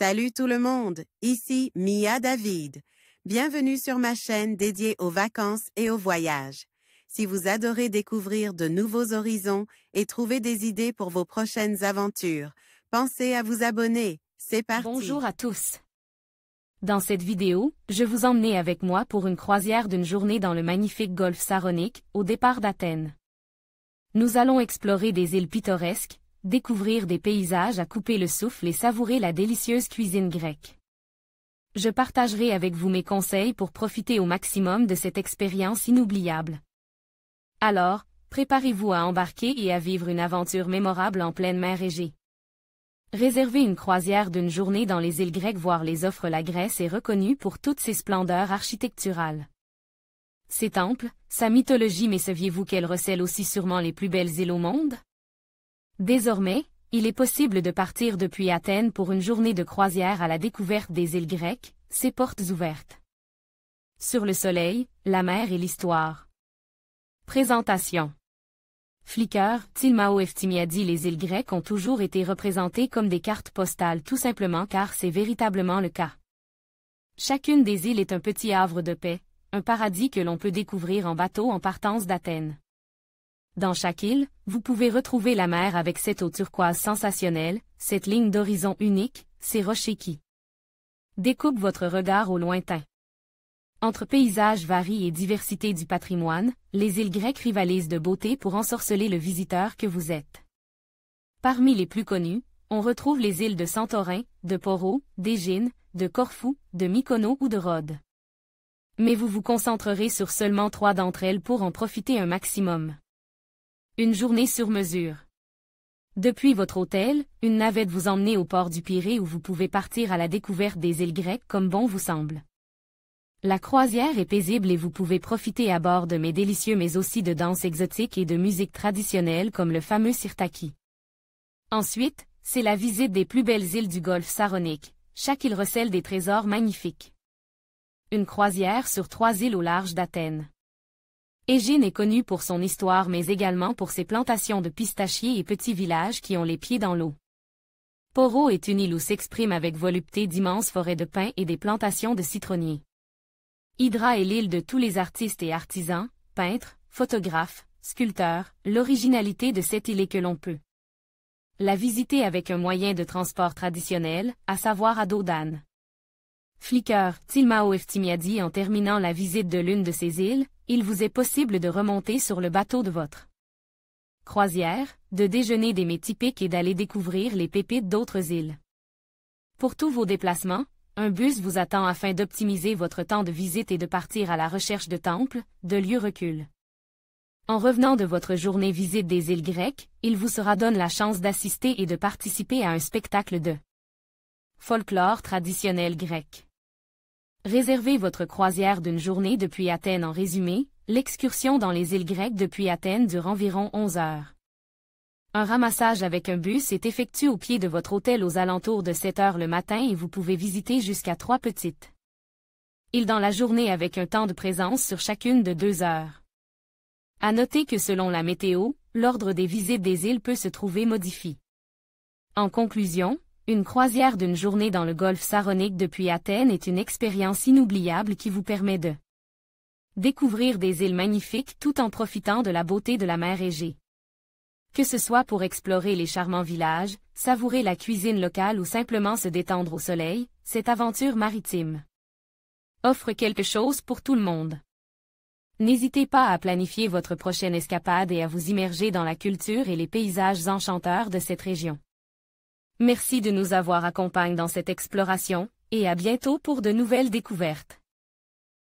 Salut tout le monde, ici Mia David. Bienvenue sur ma chaîne dédiée aux vacances et aux voyages. Si vous adorez découvrir de nouveaux horizons et trouver des idées pour vos prochaines aventures, pensez à vous abonner. C'est parti! Bonjour à tous. Dans cette vidéo, je vous emmène avec moi pour une croisière d'une journée dans le magnifique golfe Saronique, au départ d'Athènes. Nous allons explorer des îles pittoresques, découvrir des paysages à couper le souffle et savourer la délicieuse cuisine grecque. Je partagerai avec vous mes conseils pour profiter au maximum de cette expérience inoubliable. Alors, préparez-vous à embarquer et à vivre une aventure mémorable en pleine mer Égée. Réserver une croisière d'une journée dans les îles grecques, voire les offre la Grèce, est reconnue pour toutes ses splendeurs architecturales. Ses temples, sa mythologie, mais saviez-vous qu'elle recèle aussi sûrement les plus belles îles au monde? Désormais, il est possible de partir depuis Athènes pour une journée de croisière à la découverte des îles grecques, ses portes ouvertes. Sur le soleil, la mer et l'histoire. Présentation. Flickr, Tilmao Eftimiadi. Les îles grecques ont toujours été représentées comme des cartes postales, tout simplement car c'est véritablement le cas. Chacune des îles est un petit havre de paix, un paradis que l'on peut découvrir en bateau en partance d'Athènes. Dans chaque île, vous pouvez retrouver la mer avec cette eau turquoise sensationnelle, cette ligne d'horizon unique, ces rochers qui découpent votre regard au lointain. Entre paysages variés et diversité du patrimoine, les îles grecques rivalisent de beauté pour ensorceler le visiteur que vous êtes. Parmi les plus connues, on retrouve les îles de Santorin, de Poros, d'Égine, de Corfou, de Mykonos ou de Rhodes. Mais vous vous concentrerez sur seulement 3 d'entre elles pour en profiter un maximum. Une journée sur mesure. Depuis votre hôtel, une navette vous emmène au port du Pirée où vous pouvez partir à la découverte des îles grecques comme bon vous semble. La croisière est paisible et vous pouvez profiter à bord de mets délicieux mais aussi de danses exotiques et de musique traditionnelle comme le fameux sirtaki. Ensuite, c'est la visite des plus belles îles du golfe Saronique, chaque île recèle des trésors magnifiques. Une croisière sur 3 îles au large d'Athènes. Égine est connue pour son histoire mais également pour ses plantations de pistachiers et petits villages qui ont les pieds dans l'eau. Poros est une île où s'expriment avec volupté d'immenses forêts de pins et des plantations de citronniers. Hydra est l'île de tous les artistes et artisans, peintres, photographes, sculpteurs. L'originalité de cette île est que l'on peut la visiter avec un moyen de transport traditionnel, à savoir à dos d'âne. Flickr, Tilmao Eftimiadi. En terminant la visite de l'une de ces îles, il vous est possible de remonter sur le bateau de votre croisière, de déjeuner des mets typiques et d'aller découvrir les pépites d'autres îles. Pour tous vos déplacements, un bus vous attend afin d'optimiser votre temps de visite et de partir à la recherche de temples, de lieux reculs. En revenant de votre journée visite des îles grecques, il vous sera donné la chance d'assister et de participer à un spectacle de folklore traditionnel grec. Réservez votre croisière d'une journée depuis Athènes. En résumé, l'excursion dans les îles grecques depuis Athènes dure environ 11 heures. Un ramassage avec un bus est effectué au pied de votre hôtel aux alentours de 7 heures le matin et vous pouvez visiter jusqu'à 3 petites îles dans la journée avec un temps de présence sur chacune de 2 heures. À noter que selon la météo, l'ordre des visites des îles peut se trouver modifié. En conclusion, une croisière d'une journée dans le golfe Saronique depuis Athènes est une expérience inoubliable qui vous permet de découvrir des îles magnifiques tout en profitant de la beauté de la mer Égée. Que ce soit pour explorer les charmants villages, savourer la cuisine locale ou simplement se détendre au soleil, cette aventure maritime offre quelque chose pour tout le monde. N'hésitez pas à planifier votre prochaine escapade et à vous immerger dans la culture et les paysages enchanteurs de cette région. Merci de nous avoir accompagnés dans cette exploration, et à bientôt pour de nouvelles découvertes.